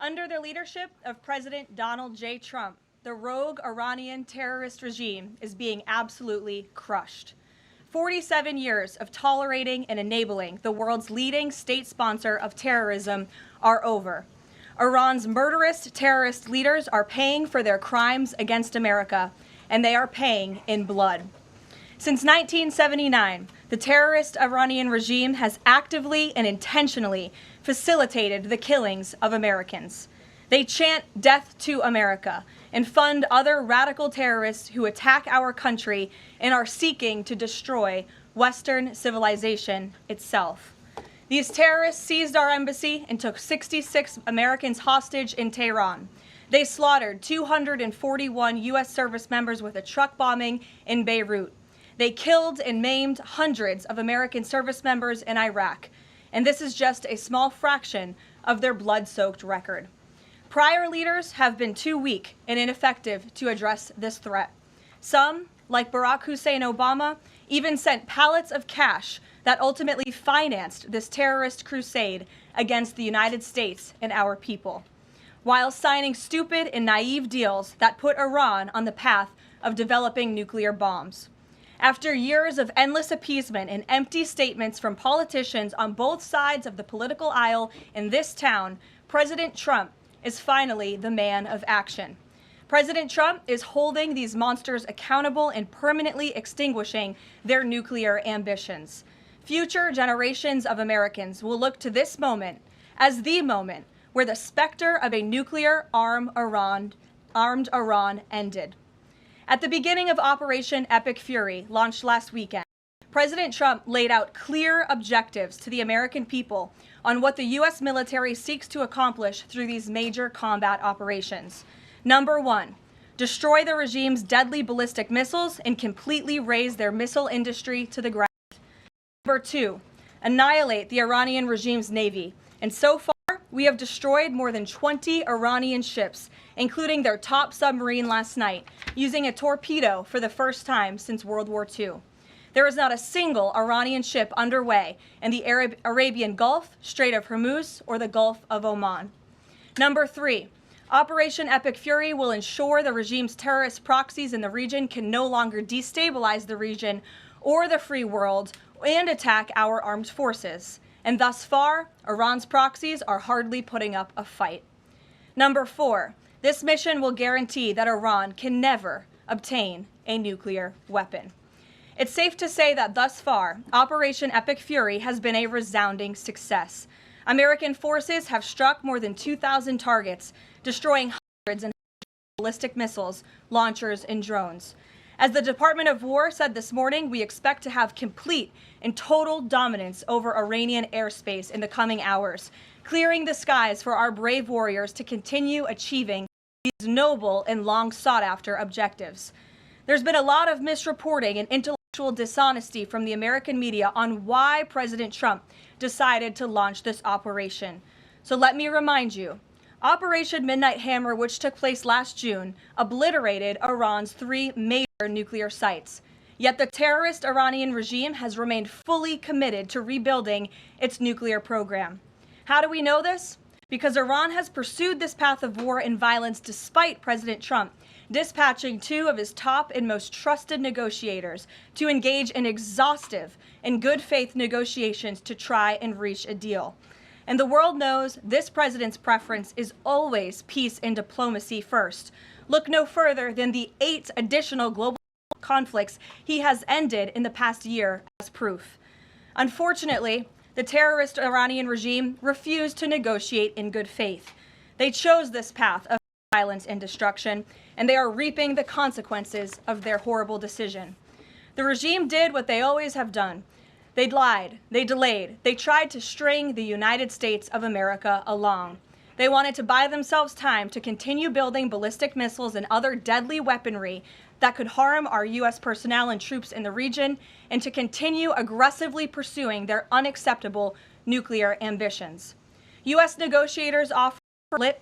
Under the leadership of President Donald J. Trump, the rogue Iranian terrorist regime is being absolutely crushed. 47 years of tolerating and enabling the world's leading state sponsor of terrorism are over. Iran's murderous terrorist leaders are paying for their crimes against America, and they are paying in blood. Since 1979, the terrorist Iranian regime has actively and intentionally facilitated the killings of Americans. They chant death to America and fund other radical terrorists who attack our country and are seeking to destroy Western civilization itself. These terrorists seized our embassy and took 66 Americans hostage in Tehran. They slaughtered 241 U.S. service members with a truck bombing in Beirut. They killed and maimed hundreds of American service members in Iraq. And this is just a small fraction of their blood-soaked record. Prior leaders have been too weak and ineffective to address this threat. Some, like Barack Hussein Obama, even sent pallets of cash that ultimately financed this terrorist crusade against the United States and our people, while signing stupid and naive deals that put Iran on the path of developing nuclear bombs. After years of endless appeasement and empty statements from politicians on both sides of the political aisle in this town, President Trump is finally the man of action. President Trump is holding these monsters accountable and permanently extinguishing their nuclear ambitions. Future generations of Americans will look to this moment as the moment where the specter of a nuclear armed Iran ended. At the beginning of Operation Epic Fury, launched last weekend, President Trump laid out clear objectives to the American people on what the U.S. military seeks to accomplish through these major combat operations. Number one, destroy the regime's deadly ballistic missiles and completely raze their missile industry to the ground. Number two, annihilate the Iranian regime's navy. And so far, we have destroyed more than 20 Iranian ships, including their top submarine last night, using a torpedo for the first time since World War II. There is not a single Iranian ship underway in the Arabian Gulf, Strait of Hormuz, or the Gulf of Oman. Number three, Operation Epic Fury will ensure the regime's terrorist proxies in the region can no longer destabilize the region or the free world and attack our armed forces. And thus far, Iran's proxies are hardly putting up a fight. Number four, this mission will guarantee that Iran can never obtain a nuclear weapon. It's safe to say that thus far, Operation Epic Fury has been a resounding success. American forces have struck more than 2,000 targets, destroying hundreds of ballistic missiles, launchers, and drones. As the Department of War said this morning, we expect to have complete and total dominance over Iranian airspace in the coming hours, clearing the skies for our brave warriors to continue achieving these noble and long sought-after objectives. There's been a lot of misreporting and intellectual dishonesty from the American media on why President Trump decided to launch this operation. So let me remind you, Operation Midnight Hammer, which took place last June, obliterated Iran's 3 major nuclear sites. Yet the terrorist Iranian regime has remained fully committed to rebuilding its nuclear program. How do we know this? Because Iran has pursued this path of war and violence despite President Trump dispatching 2 of his top and most trusted negotiators to engage in exhaustive and good faith negotiations to try and reach a deal. And the world knows this president's preference is always peace and diplomacy first. Look no further than the 8 additional global conflicts he has ended in the past year as proof. Unfortunately, the terrorist Iranian regime refused to negotiate in good faith. They chose this path of violence and destruction, and they are reaping the consequences of their horrible decision. The regime did what they always have done. They lied, they delayed, they tried to string the United States of America along. They wanted to buy themselves time to continue building ballistic missiles and other deadly weaponry that could harm our U.S. personnel and troops in the region, and to continue aggressively pursuing their unacceptable nuclear ambitions. U.S. negotiators offered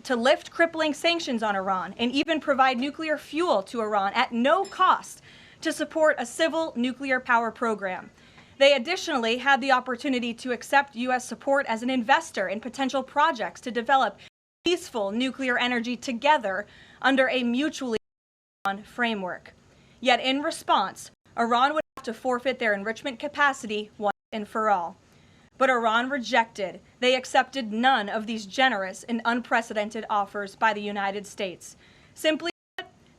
to lift crippling sanctions on Iran and even provide nuclear fuel to Iran at no cost to support a civil nuclear power program. They additionally had the opportunity to accept U.S. support as an investor in potential projects to develop peaceful nuclear energy together under a mutually framework. Yet in response, Iran would have to forfeit their enrichment capacity once and for all. But Iran rejected. They accepted none of these generous and unprecedented offers by the United States. Simply,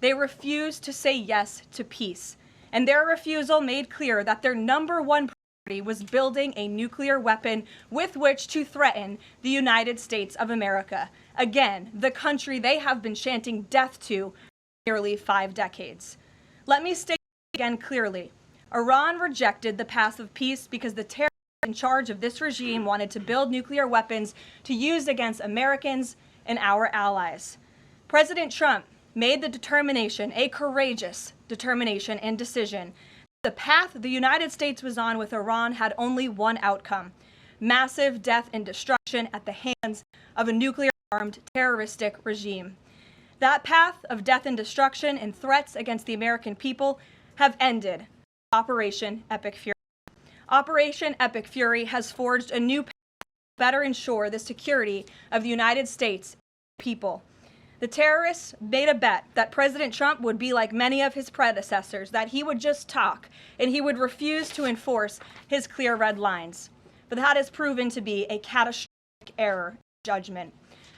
they refused to say yes to peace. And their refusal made clear that their number one priority was building a nuclear weapon with which to threaten the United States of America. Again, the country they have been chanting death to for nearly 5 decades. Let me state again clearly. Iran rejected the path of peace because the terrorists in charge of this regime wanted to build nuclear weapons to use against Americans and our allies. President Trump made the determination, a courageous determination and decision. The path the United States was on with Iran had only one outcome: massive death and destruction at the hands of a nuclear-armed terroristic regime. That path of death and destruction and threats against the American people have ended. Operation Epic Fury. Operation Epic Fury has forged a new path to better ensure the security of the United States people. The terrorists made a bet that President Trump would be like many of his predecessors, that he would just talk and he would refuse to enforce his clear red lines. But that has proven to be a catastrophic error in judgment.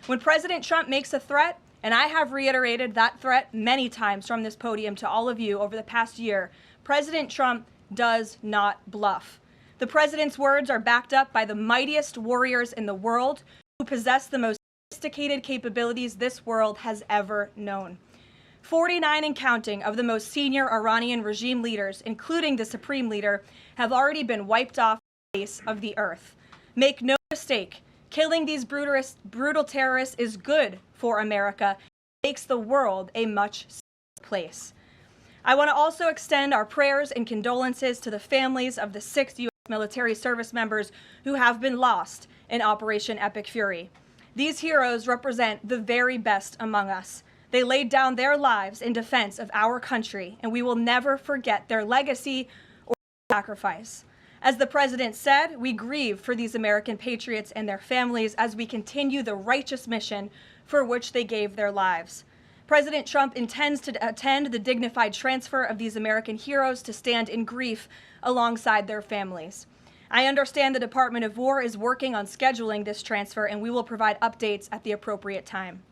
When President Trump makes a threat, and I have reiterated that threat many times from this podium to all of you over the past year, President Trump does not bluff. The president's words are backed up by the mightiest warriors in the world who possess the most sophisticated capabilities this world has ever known. 49 and counting of the most senior Iranian regime leaders, including the supreme leader, have already been wiped off the face of the earth. Make no mistake, killing these brutal terrorists is good for America. It makes the world a much safer place. I want to also extend our prayers and condolences to the families of the 6 U.S. military service members who have been lost in Operation Epic Fury. These heroes represent the very best among us. They laid down their lives in defense of our country, and we will never forget their legacy or sacrifice. As the president said, we grieve for these American patriots and their families as we continue the righteous mission for which they gave their lives. President Trump intends to attend the dignified transfer of these American heroes to stand in grief alongside their families. I understand the Department of War is working on scheduling this transfer, and we will provide updates at the appropriate time.